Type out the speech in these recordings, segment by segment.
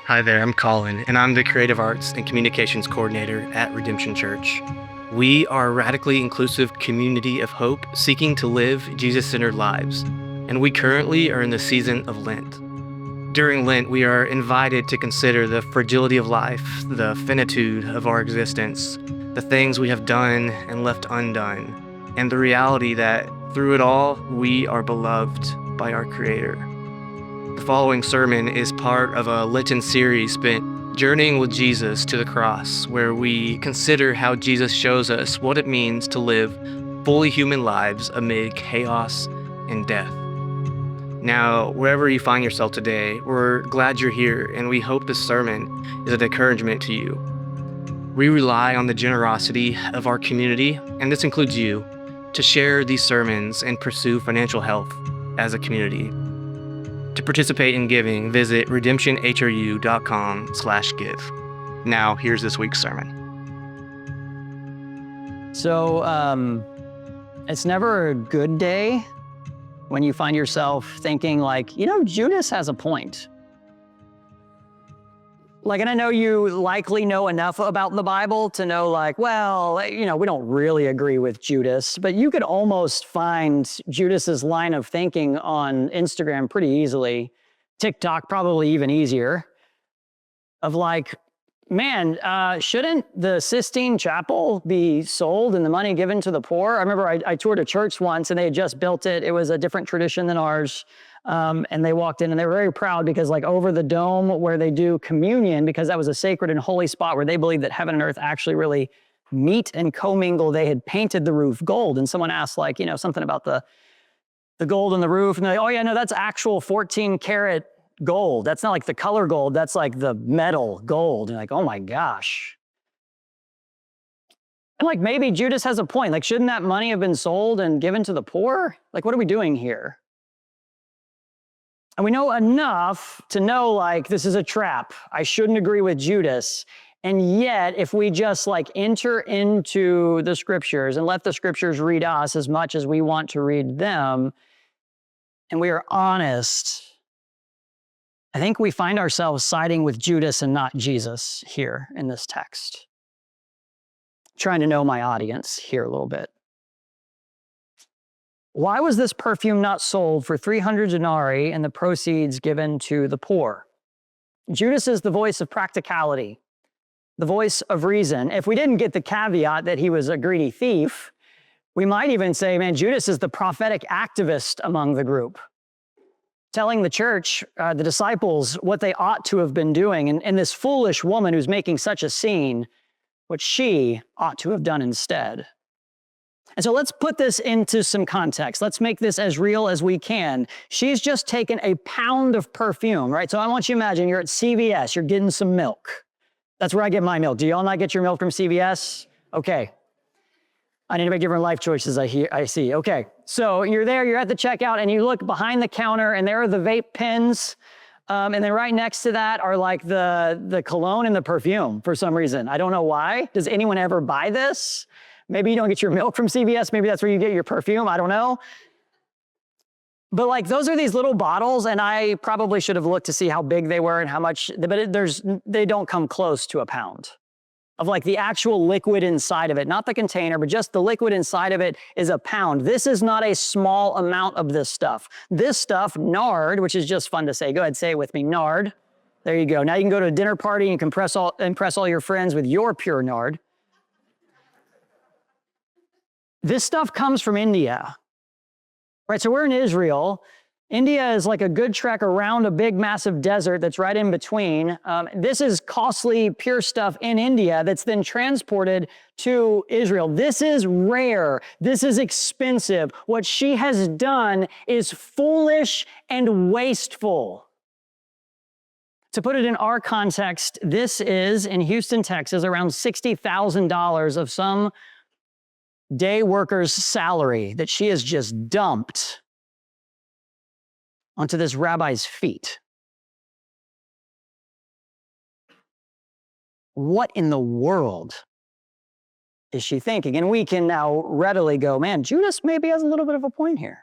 Hi there, I'm Colin, and I'm the Creative Arts and Communications Coordinator at Redemption Church. We are a radically inclusive community of hope seeking to live Jesus-centered lives, and we currently are in the season of Lent. During Lent, we are invited to consider the fragility of life, the finitude of our existence, the things we have done and left undone, and the reality that through it all, we are beloved by our Creator. The following sermon is part of a Lenten series spent journeying with Jesus to the cross, where we consider how Jesus shows us what it means to live fully human lives amid chaos and death. Now, wherever you find yourself today, we're glad you're here, and we hope this sermon is an encouragement to you. We rely on the generosity of our community, and this includes you, to share these sermons and pursue financial health as a community. To participate in giving, visit redemptionhru.com/give. Now, here's this week's sermon. So it's never a good day when you find yourself thinking like, Judas has a point. And I know you likely know enough about the Bible to know we don't really agree with Judas, but you could almost find Judas's line of thinking on Instagram pretty easily. TikTok probably even easier. Of shouldn't the Sistine Chapel be sold and the money given to the poor? I remember I toured a church once and they had just built it. It was a different tradition than ours. And they walked in and they were very proud because over the dome where they do communion, because that was a sacred and holy spot where they believed that heaven and earth actually really meet and commingle, they had painted the roof gold. And someone asked something about the gold on the roof. And they're like, oh yeah, no, that's actual 14 karat gold. That's not the color gold. That's the metal gold. And oh my gosh. And maybe Judas has a point. Shouldn't that money have been sold and given to the poor? What are we doing here? And we know enough to know this is a trap. I shouldn't agree with Judas. And yet, if we just enter into the scriptures and let the scriptures read us as much as we want to read them, and we are honest, I think we find ourselves siding with Judas and not Jesus here in this text. Trying to know my audience here a little bit. Why was this perfume not sold for 300 denarii and the proceeds given to the poor? Judas is the voice of practicality, the voice of reason. If we didn't get the caveat that he was a greedy thief, we might even say, man, Judas is the prophetic activist among the group, telling the church, the disciples, what they ought to have been doing. And this foolish woman who's making such a scene, what she ought to have done instead. And so let's put this into some context. Let's make this as real as we can. She's just taken a pound of perfume, right? So I want you to imagine you're at CVS, you're getting some milk. That's where I get my milk. Do y'all not get your milk from CVS? Okay. I need to make different life choices, I see. Okay, so you're there, you're at the checkout, and you look behind the counter, and there are the vape pens, and then right next to that are the cologne and the perfume for some reason. I don't know why. Does anyone ever buy this? Maybe you don't get your milk from CVS. Maybe that's where you get your perfume. I don't know. But those are these little bottles, and I probably should have looked to see how big they were and how much, but they don't come close to a pound. Of the actual liquid inside of it, not the container, but just the liquid inside of it is a pound. This is not a small amount of this stuff. This stuff, nard, which is just fun to say. Go ahead, say it with me, nard. There you go. Now you can go to a dinner party and impress all your friends with your pure nard. This stuff comes from India, right? So we're in Israel. India is a good trek around a big, massive desert that's right in between. This is costly, pure stuff in India that's then transported to Israel. This is rare. This is expensive. What she has done is foolish and wasteful. To put it in our context, this is, in Houston, Texas, around $60,000 of some day worker's salary that she has just dumped onto this rabbi's feet. What in the world is she thinking? And we can now readily go, man, Judas maybe has a little bit of a point here.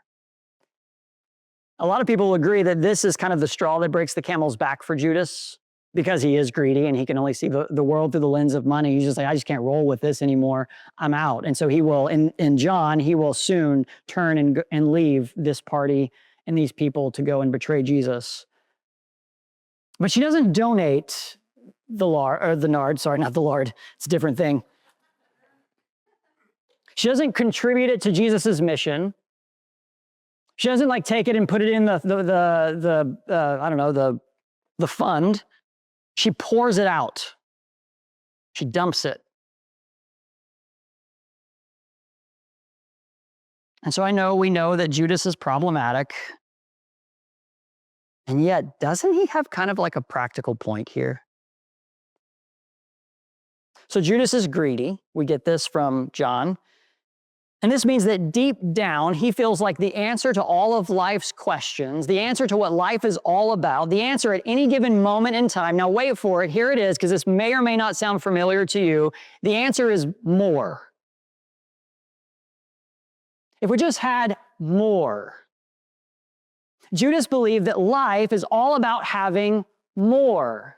A lot of people agree that this is kind of the straw that breaks the camel's back for Judas. because he is greedy and he can only see the world through the lens of money. He's just like, I just can't roll with this anymore. I'm out. And so he will, in John, he will soon turn and leave this party and these people to go and betray Jesus. But she doesn't donate the nard, sorry, not the lard. It's a different thing. She doesn't contribute it to Jesus's mission. She doesn't like take it and put it in the fund. She pours it out. She dumps it. And so we know that Judas is problematic. And yet, doesn't he have kind of like a practical point here? So Judas is greedy. We get this from John. And this means that deep down, he feels like the answer to all of life's questions, the answer to what life is all about, the answer at any given moment in time. Now wait for it, here it is, because this may or may not sound familiar to you. The answer is more. If we just had more. Judas believed that life is all about having more.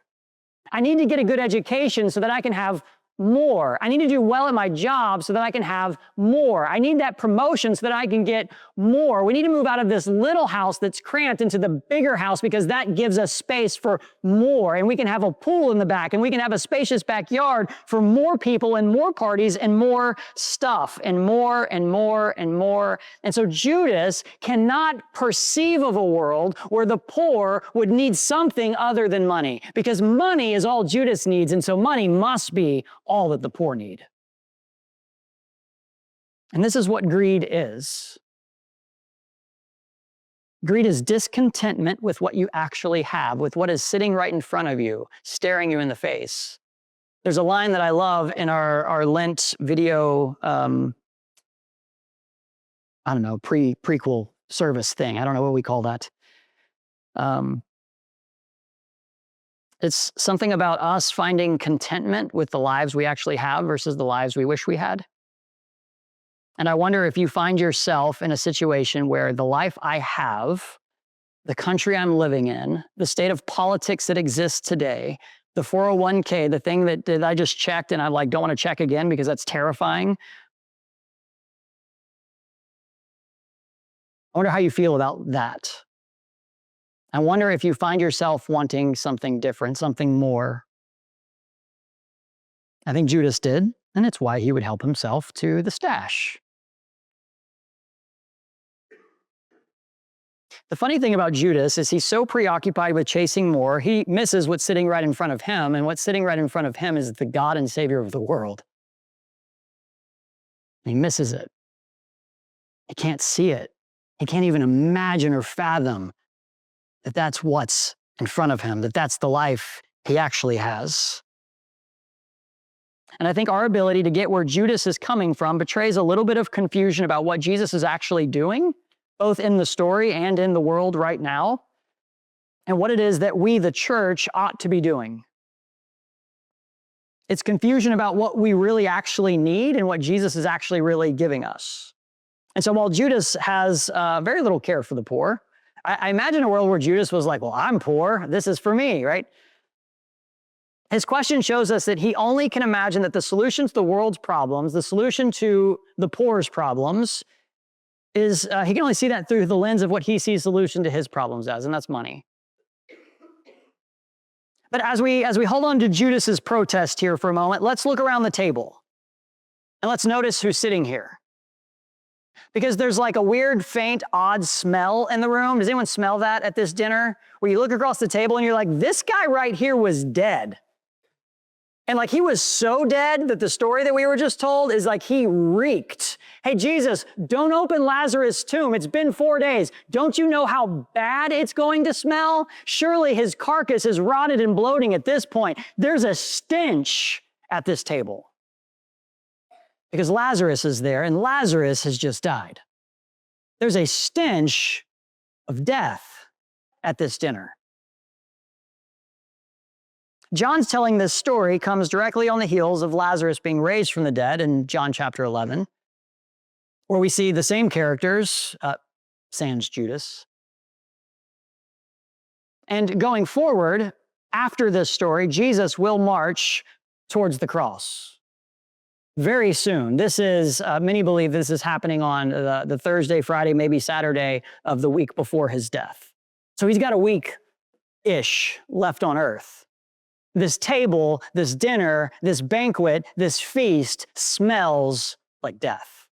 I need to get a good education so that I can have more. I need to do well at my job so that I can have more. I need that promotion so that I can get more. We need to move out of this little house that's cramped into the bigger house because that gives us space for more. And we can have a pool in the back and we can have a spacious backyard for more people and more parties and more stuff and more and more and more. And so Judas cannot perceive of a world where the poor would need something other than money, because money is all Judas needs. And so money must be all that the poor need. And this is what greed is. Greed is discontentment with what you actually have, with what is sitting right in front of you, staring you in the face. There's a line that I love in our Lent video, prequel service thing. I don't know what we call that. It's something about us finding contentment with the lives we actually have versus the lives we wish we had. And I wonder if you find yourself in a situation where the life I have, the country I'm living in, the state of politics that exists today, the 401k, the thing that I just checked and I don't want to check again because that's terrifying. I wonder how you feel about that. I wonder if you find yourself wanting something different, something more. I think Judas did, and it's why he would help himself to the stash. The funny thing about Judas is he's so preoccupied with chasing more, he misses what's sitting right in front of him, and what's sitting right in front of him is the God and Savior of the world. He misses it. He can't see it. He can't even imagine or fathom that that's what's in front of him, that that's the life he actually has. And I think our ability to get where Judas is coming from betrays a little bit of confusion about what Jesus is actually doing, both in the story and in the world right now, and what it is that we, the church, ought to be doing. It's confusion about what we really actually need and what Jesus is actually really giving us. And so while Judas has very little care for the poor, I imagine a world where Judas was like, well, I'm poor. This is for me, right? His question shows us that he only can imagine that the solution to the world's problems, the solution to the poor's problems, is he can only see that through the lens of what he sees solution to his problems as, and that's money. But as we hold on to Judas's protest here for a moment, let's look around the table and let's notice who's sitting here. Because there's like a weird, faint, odd smell in the room. Does anyone smell that at this dinner? Where you look across the table and you're like, this guy right here was dead. And like he was so dead that the story that we were just told is like he reeked. Hey, Jesus, don't open Lazarus' tomb. It's been 4 days. Don't you know how bad it's going to smell? Surely his carcass is rotted and bloating at this point. There's a stench at this table. Because Lazarus is there, and Lazarus has just died. There's a stench of death at this dinner. John's telling this story comes directly on the heels of Lazarus being raised from the dead in John chapter 11, where we see the same characters, sans Judas. And going forward, after this story, Jesus will march towards the cross very soon. This is, many believe this is happening on the Thursday, Friday, maybe Saturday of the week before his death. So he's got a week-ish left on earth. This table, this dinner, this banquet, this feast smells like death.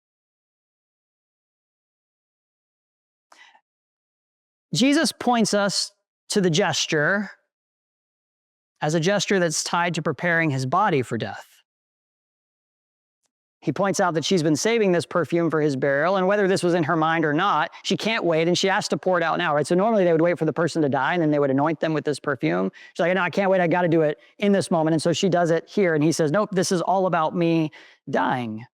Jesus points us to the gesture as a gesture that's tied to preparing his body for death. He points out that she's been saving this perfume for his burial, and whether this was in her mind or not, she can't wait, and she has to pour it out now, right? So normally they would wait for the person to die, and then they would anoint them with this perfume. She's like, no, I can't wait, I gotta do it in this moment. And so she does it here, and he says, nope, this is all about me dying.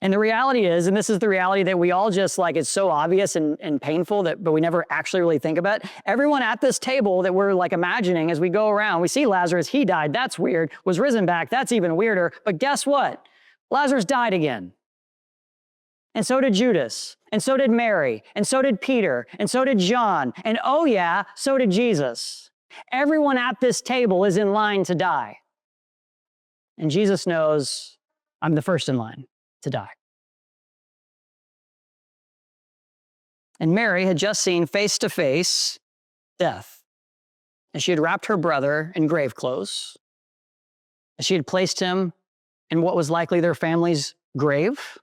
And the reality is, and this is the reality that we all just like, it's so obvious and painful but we never actually really think about it. Everyone at this table that we're like imagining as we go around, we see Lazarus, he died, that's weird, was risen back, that's even weirder. But guess what? Lazarus died again. And so did Judas, and so did Mary, and so did Peter, and so did John, and oh yeah, so did Jesus. Everyone at this table is in line to die. And Jesus knows I'm the first in line to die. And Mary had just seen face-to-face death. And she had wrapped her brother in grave clothes. And she had placed him in what was likely their family's grave.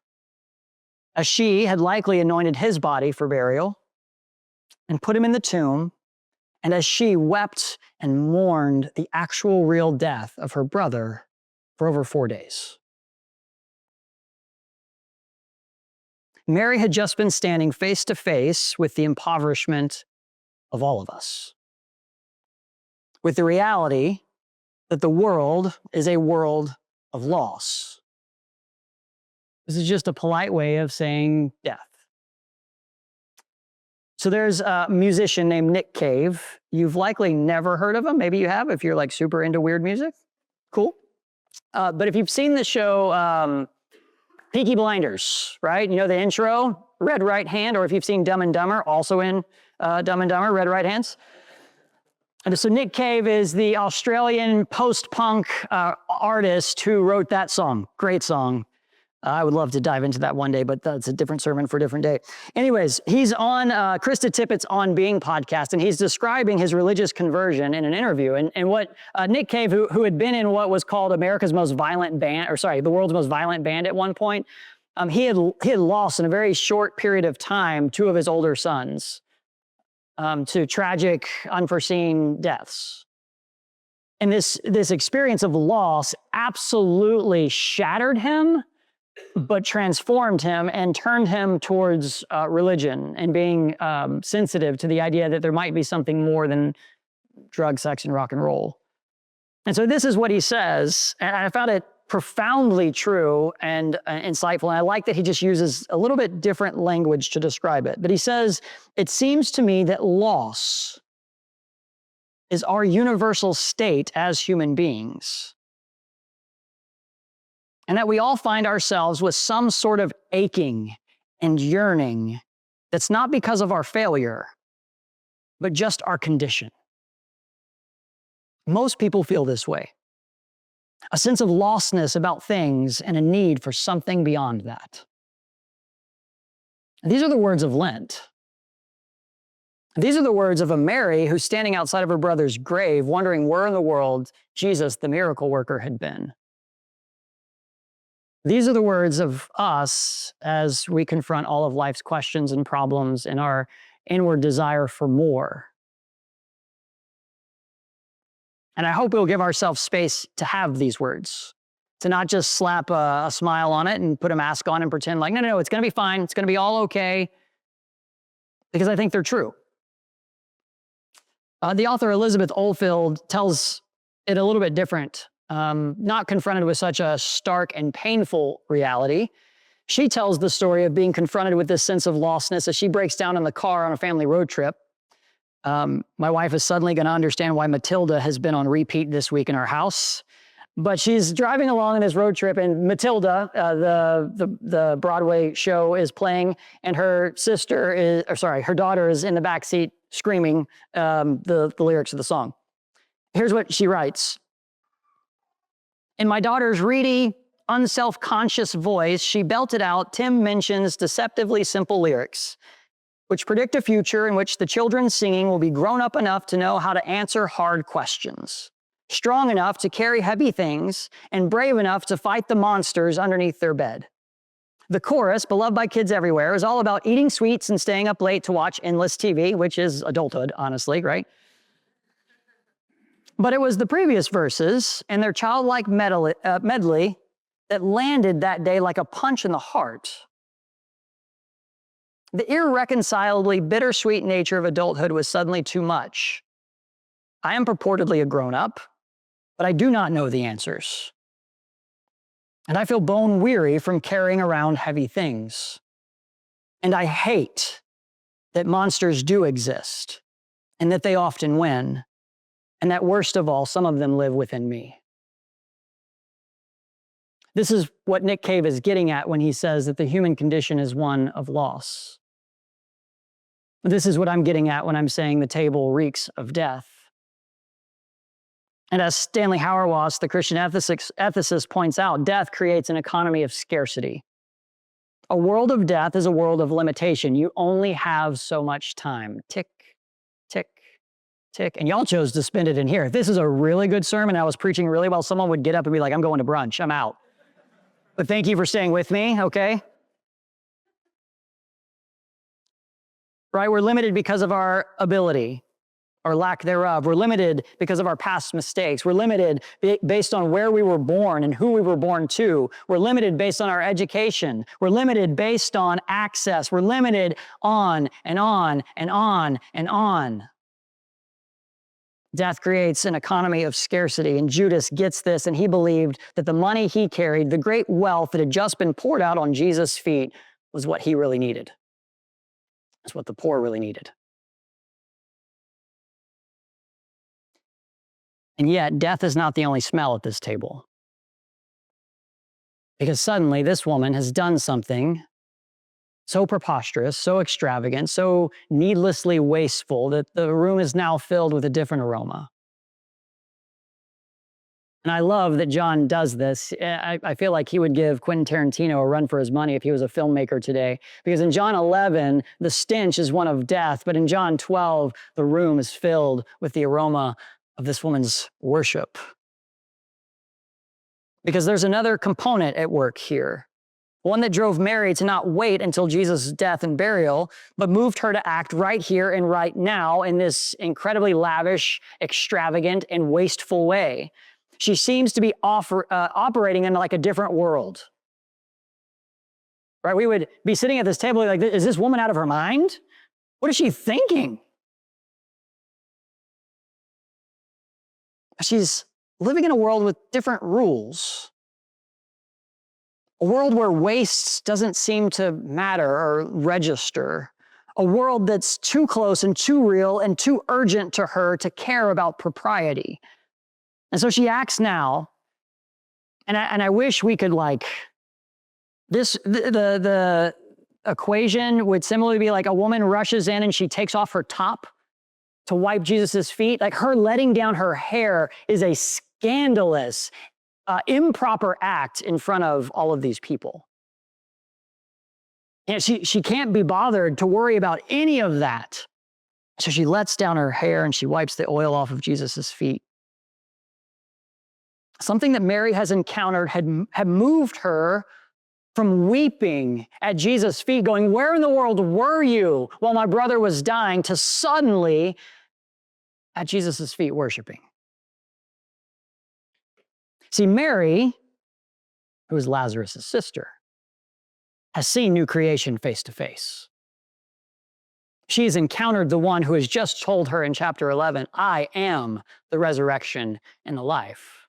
As she had likely anointed his body for burial and put him in the tomb. And as she wept and mourned the actual real death of her brother for over 4 days. Mary had just been standing face to face with the impoverishment of all of us, with the reality that the world is a world of loss. This is just a polite way of saying death. So there's a musician named Nick Cave. You've likely never heard of him. Maybe you have if you're like super into weird music. Cool. But if you've seen the show Peaky Blinders, right? You know the intro, Red Right Hand, or if you've seen Dumb and Dumber, also in Dumb and Dumber, Red Right Hands. And so Nick Cave is the Australian post-punk artist who wrote that song. Great song. I would love to dive into that one day, but that's a different sermon for a different day. Anyways, he's on Krista Tippett's On Being podcast, and he's describing his religious conversion in an interview. And what Nick Cave, who had been in what was called America's most violent band, or sorry, the world's most violent band at one point, he had lost in a very short period of time 2 of his older sons to tragic, unforeseen deaths. And this experience of loss absolutely shattered him, but transformed him and turned him towards religion and being sensitive to the idea that there might be something more than drug, sex, and rock and roll. And so this is what he says, and I found it profoundly true and insightful, and I like that he just uses a little bit different language to describe it. But he says, it seems to me that loss is our universal state as human beings. And that we all find ourselves with some sort of aching and yearning that's not because of our failure, but just our condition. Most people feel this way. A sense of lostness about things and a need for something beyond that. And these are the words of Lent. These are the words of a Mary who's standing outside of her brother's grave, wondering where in the world Jesus, the miracle worker, had been. These are the words of us as we confront all of life's questions and problems and our inward desire for more. And I hope we'll give ourselves space to have these words, to not just slap a smile on it and put a mask on and pretend like, no, it's going to be fine. It's going to be all okay, because I think they're true. The author Elizabeth Oldfield tells it a little bit different. Not confronted with such a stark and painful reality. She tells the story of being confronted with this sense of lostness as she breaks down in the car on a family road trip. My wife is suddenly going to understand why Matilda has been on repeat this week in our house. But she's driving along in this road trip, and Matilda, the Broadway show, is playing, and her daughter is in the back seat screaming the lyrics of the song. Here's what she writes. In my daughter's reedy, unself-conscious voice, she belted out Tim Minchin's deceptively simple lyrics, which predict a future in which the children singing will be grown up enough to know how to answer hard questions, strong enough to carry heavy things, and brave enough to fight the monsters underneath their bed. The chorus, beloved by kids everywhere, is all about eating sweets and staying up late to watch endless TV, which is adulthood, honestly, right? But it was the previous verses and their childlike medley that landed that day like a punch in the heart. The irreconcilably bittersweet nature of adulthood was suddenly too much. I am purportedly a grown-up, but I do not know the answers. And I feel bone weary from carrying around heavy things. And I hate that monsters do exist and that they often win. And that worst of all, some of them live within me. This is what Nick Cave is getting at when he says that the human condition is one of loss. This is what I'm getting at when I'm saying the table reeks of death. And as Stanley Hauerwas, the Christian ethicist, points out, death creates an economy of scarcity. A world of death is a world of limitation. You only have so much time. Tick, tick, tick. And y'all chose to spend it in here. If this is a really good sermon, I was preaching really well, someone would get up and be like, I'm going to brunch, I'm out. But thank you for staying with me, okay? Right, we're limited because of our ability or lack thereof. We're limited because of our past mistakes. We're limited based on where we were born and who we were born to. We're limited based on our education. We're limited based on access. We're limited on and on and on and on. Death creates an economy of scarcity, and Judas gets this, and he believed that the money he carried, the great wealth that had just been poured out on Jesus' feet, was what he really needed. It's what the poor really needed. And yet, death is not the only smell at this table. Because suddenly, this woman has done something so preposterous, so extravagant, so needlessly wasteful that the room is now filled with a different aroma. And I love that John does this. I feel like he would give Quentin Tarantino a run for his money if he was a filmmaker today. Because in John 11, the stench is one of death, but in John 12, the room is filled with the aroma of this woman's worship. Because there's another component at work here. One that drove Mary to not wait until Jesus' death and burial, but moved her to act right here and right now in this incredibly lavish, extravagant, and wasteful way. She seems to be operating in like a different world. Right? We would be sitting at this table like, is this woman out of her mind? What is she thinking? She's living in a world with different rules. A world where waste doesn't seem to matter or register. A world that's too close and too real and too urgent to her to care about propriety. And so she acts now, and I wish we could the equation would similarly be like a woman rushes in and she takes off her top to wipe Jesus's feet. Like her letting down her hair is a scandalous, improper act in front of all of these people. And she can't be bothered to worry about any of that. So she lets down her hair and she wipes the oil off of Jesus's feet. Something that Mary has encountered had moved her from weeping at Jesus' feet, going, where in the world were you while my brother was dying, to suddenly at Jesus' feet worshiping. See, Mary, who is Lazarus' sister, has seen new creation face to face. She has encountered the one who has just told her in chapter 11, I am the resurrection and the life.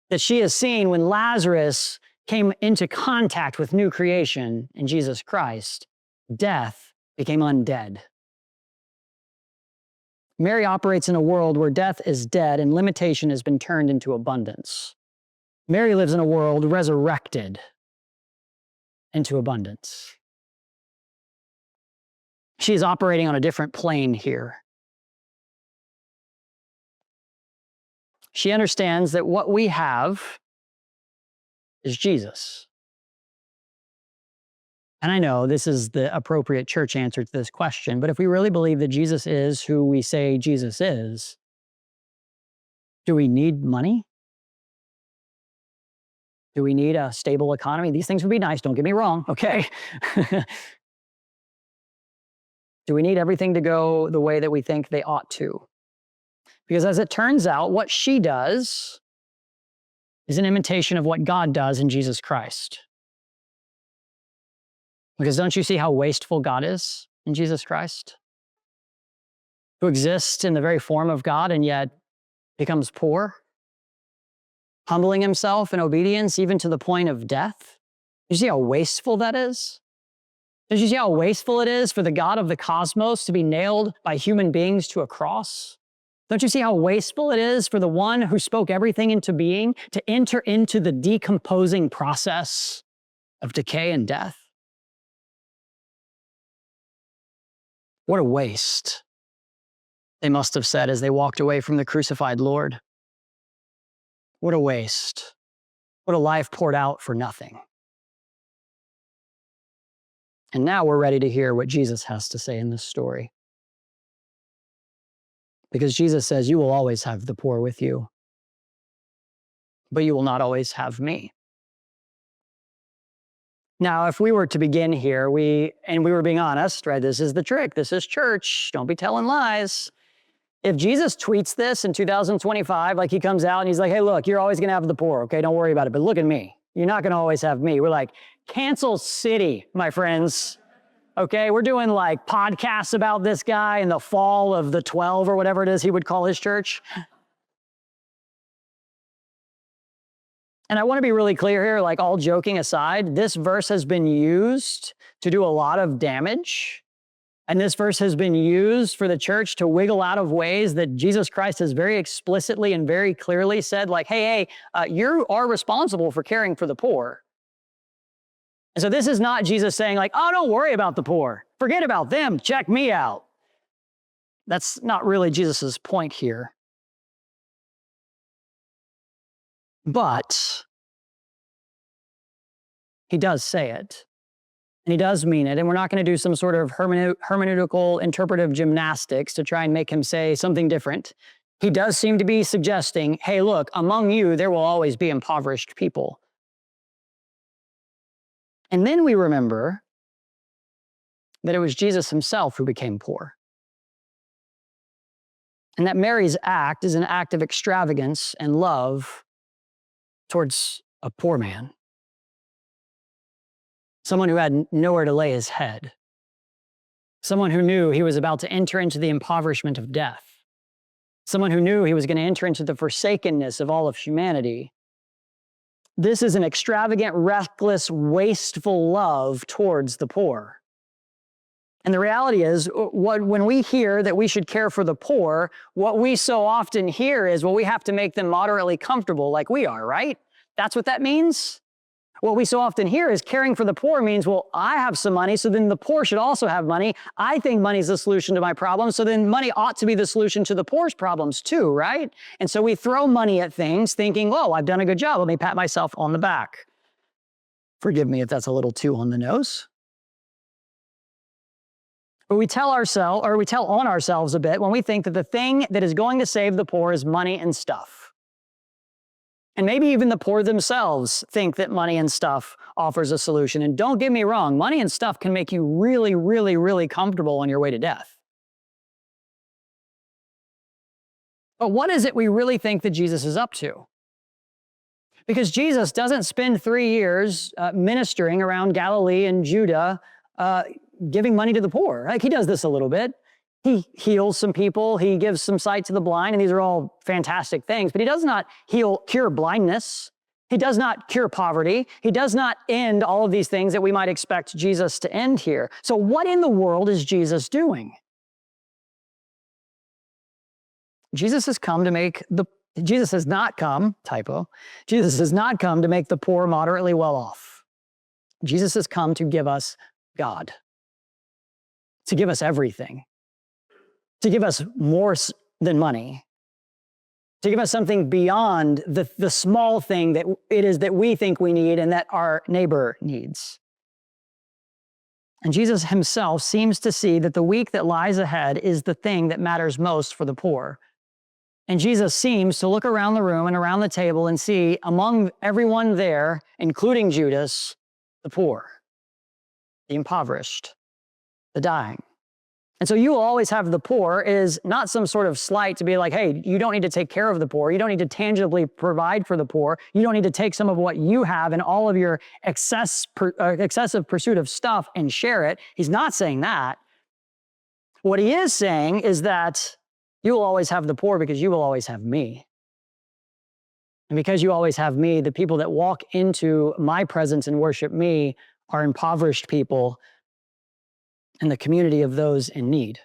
That she has seen when Lazarus came into contact with new creation in Jesus Christ, death became undead. Mary operates in a world where death is dead and limitation has been turned into abundance. Mary lives in a world resurrected into abundance. She is operating on a different plane here. She understands that what we have is Jesus. And I know this is the appropriate church answer to this question, but if we really believe that Jesus is who we say Jesus is, do we need money? Do we need a stable economy? These things would be nice, don't get me wrong, okay? Do we need everything to go the way that we think they ought to? Because as it turns out, what she does is an imitation of what God does in Jesus Christ. Because don't you see how wasteful God is in Jesus Christ? Who exists in the very form of God and yet becomes poor, humbling himself in obedience even to the point of death. You see how wasteful that is? Did you see how wasteful it is for the God of the cosmos to be nailed by human beings to a cross? Don't you see how wasteful it is for the one who spoke everything into being to enter into the decomposing process of decay and death? What a waste, they must have said as they walked away from the crucified Lord. What a waste. What a life poured out for nothing. And now we're ready to hear what Jesus has to say in this story. Because Jesus says, you will always have the poor with you, but you will not always have me. Now, if we were to begin here, we were being honest, right? This is the trick. This is church. Don't be telling lies. If Jesus tweets this in 2025, like he comes out and he's like, hey, look, you're always going to have the poor, okay? Don't worry about it. But look at me. You're not going to always have me. We're like, cancel city, my friends. Okay, we're doing like podcasts about this guy in the fall of the 12 or whatever it is he would call his church. And I want to be really clear here, like all joking aside, this verse has been used to do a lot of damage. And this verse has been used for the church to wiggle out of ways that Jesus Christ has very explicitly and very clearly said, like, hey, you are responsible for caring for the poor. And so this is not Jesus saying like, oh, don't worry about the poor. Forget about them. Check me out. That's not really Jesus's point here. But he does say it, and he does mean it, and we're not going to do some sort of hermeneutical interpretive gymnastics to try and make him say something different. He does seem to be suggesting, hey, look, among you, there will always be impoverished people. And then we remember that it was Jesus himself who became poor. And that Mary's act is an act of extravagance and love towards a poor man. Someone who had nowhere to lay his head. Someone who knew he was about to enter into the impoverishment of death. Someone who knew he was going to enter into the forsakenness of all of humanity. This is an extravagant, reckless, wasteful love towards the poor. And the reality is, when we hear that we should care for the poor, what we so often hear is, well, we have to make them moderately comfortable like we are, right? That's what that means. What we so often hear is caring for the poor means, well, I have some money, so then the poor should also have money. I think money's the solution to my problem, so then money ought to be the solution to the poor's problems too, right? And so we throw money at things thinking, oh, I've done a good job. Let me pat myself on the back. Forgive me if that's a little too on the nose. But we tell on ourselves a bit when we think that the thing that is going to save the poor is money and stuff. And maybe even the poor themselves think that money and stuff offers a solution. And don't get me wrong, money and stuff can make you really, really, really comfortable on your way to death. But what is it we really think that Jesus is up to? Because Jesus doesn't spend 3 years ministering around Galilee and Judah, giving money to the poor. Like, he does this a little bit. He heals some people, he gives some sight to the blind, and these are all fantastic things, but he does not cure blindness. He does not cure poverty. He does not end all of these things that we might expect Jesus to end here. So what in the world is Jesus doing? Jesus has not come to make the poor moderately well off. Jesus has come to give us God, to give us everything. To give us more than money, to give us something beyond the small thing that it is that we think we need and that our neighbor needs. And Jesus himself seems to see that the week that lies ahead is the thing that matters most for the poor. And Jesus seems to look around the room and around the table and see among everyone there, including Judas, the poor, the impoverished, the dying. And so you will always have the poor is not some sort of slight to be like, hey, you don't need to take care of the poor. You don't need to tangibly provide for the poor. You don't need to take some of what you have and all of your excessive pursuit of stuff and share it. He's not saying that. What he is saying is that you will always have the poor because you will always have me. And because you always have me, the people that walk into my presence and worship me are impoverished people and the community of those in need.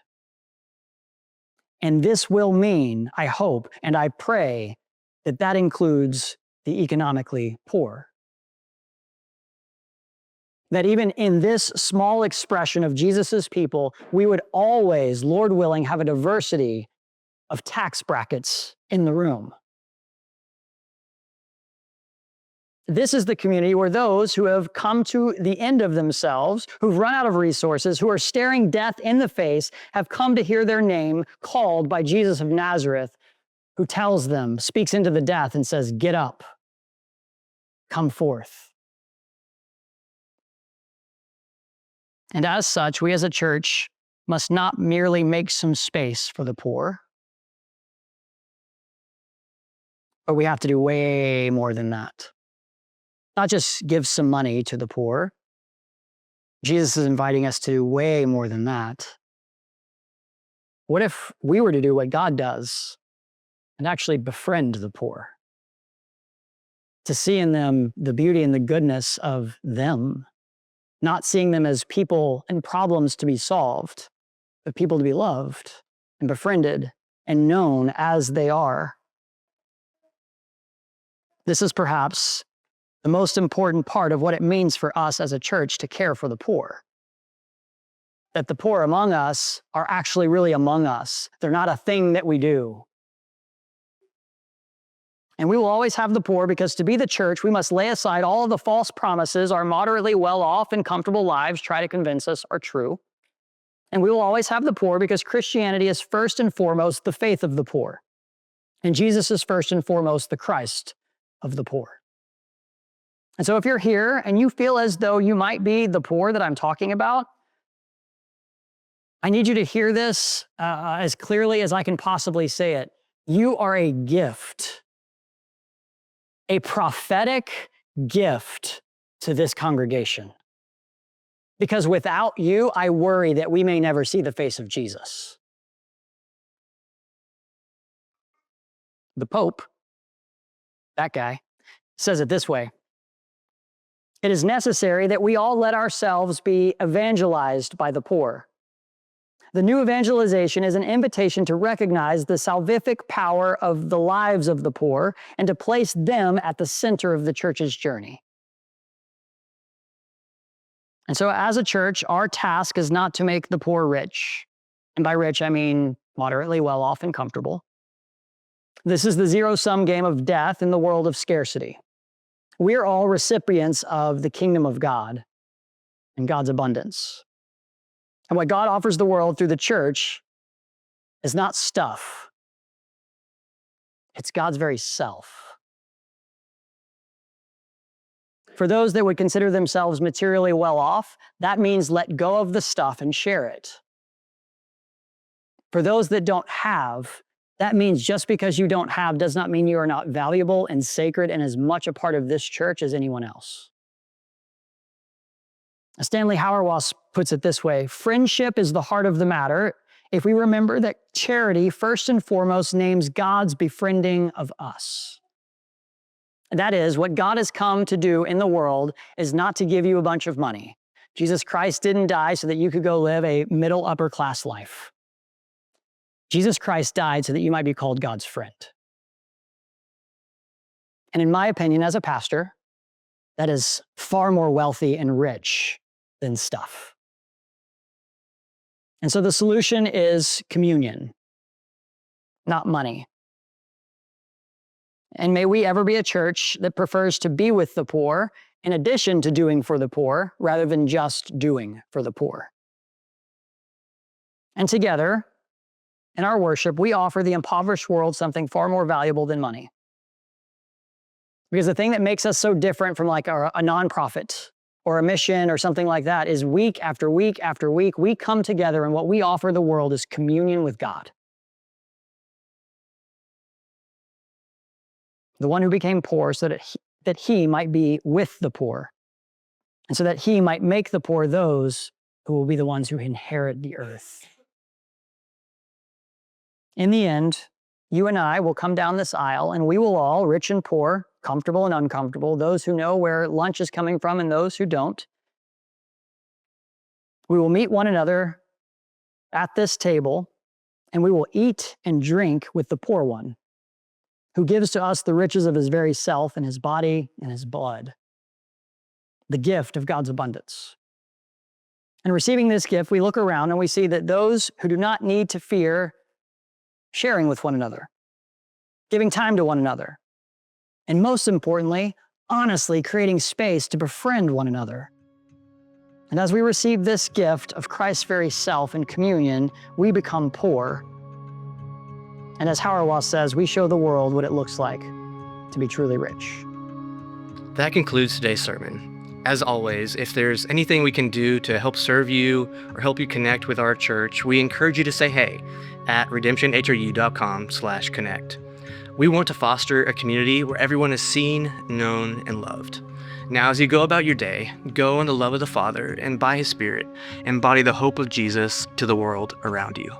And this will mean, I hope, and I pray, that that includes the economically poor. That even in this small expression of Jesus's people, we would always, Lord willing, have a diversity of tax brackets in the room. This is the community where those who have come to the end of themselves, who've run out of resources, who are staring death in the face, have come to hear their name called by Jesus of Nazareth, who tells them, speaks into the death and says, get up, come forth. And as such, we as a church must not merely make some space for the poor, but we have to do way more than that. Not just give some money to the poor. Jesus is inviting us to do way more than that. What if we were to do what God does and actually befriend the poor? To see in them the beauty and the goodness of them, not seeing them as people and problems to be solved, but people to be loved and befriended and known as they are. This is perhaps the most important part of what it means for us as a church to care for the poor. That the poor among us are actually really among us. They're not a thing that we do. And we will always have the poor because to be the church, we must lay aside all of the false promises our moderately well-off and comfortable lives try to convince us are true. And we will always have the poor because Christianity is first and foremost the faith of the poor. And Jesus is first and foremost the Christ of the poor. And so if you're here and you feel as though you might be the poor that I'm talking about, I need you to hear this as clearly as I can possibly say it. You are a gift, a prophetic gift to this congregation. Because without you, I worry that we may never see the face of Jesus. The Pope, that guy, says it this way. It is necessary that we all let ourselves be evangelized by the poor. The new evangelization is an invitation to recognize the salvific power of the lives of the poor and to place them at the center of the church's journey. And so as a church, our task is not to make the poor rich. And by rich, I mean moderately well-off and comfortable. This is the zero-sum game of death in the world of scarcity. We're all recipients of the kingdom of God and God's abundance. And what God offers the world through the church is not stuff. It's God's very self. For those that would consider themselves materially well off, that means let go of the stuff and share it. For those that don't have, that means just because you don't have does not mean you are not valuable and sacred and as much a part of this church as anyone else. Stanley Hauerwas puts it this way, friendship is the heart of the matter if we remember that charity first and foremost names God's befriending of us. And that is, what God has come to do in the world is not to give you a bunch of money. Jesus Christ didn't die so that you could go live a middle upper class life. Jesus Christ died so that you might be called God's friend. And in my opinion, as a pastor, that is far more wealthy and rich than stuff. And so the solution is communion, not money. And may we ever be a church that prefers to be with the poor in addition to doing for the poor, rather than just doing for the poor. And together, in our worship, we offer the impoverished world something far more valuable than money. Because the thing that makes us so different from like a nonprofit or a mission or something like that is week after week after week, we come together and what we offer the world is communion with God. The one who became poor so that he might be with the poor, and so that he might make the poor those who will be the ones who inherit the earth. In the end, you and I will come down this aisle and we will all, rich and poor, comfortable and uncomfortable, those who know where lunch is coming from and those who don't, we will meet one another at this table and we will eat and drink with the poor one, who gives to us the riches of his very self and his body and his blood, the gift of God's abundance. And receiving this gift, we look around and we see that those who do not need to fear sharing with one another, giving time to one another, and most importantly, honestly creating space to befriend one another. And as we receive this gift of Christ's very self in communion, we become poor. And as Hauerwas says, we show the world what it looks like to be truly rich. That concludes today's sermon. As always, if there's anything we can do to help serve you or help you connect with our church, we encourage you to say hey at redemptionhru.com/connect. We want to foster a community where everyone is seen, known, and loved. Now, as you go about your day, go in the love of the Father and by His Spirit, embody the hope of Jesus to the world around you.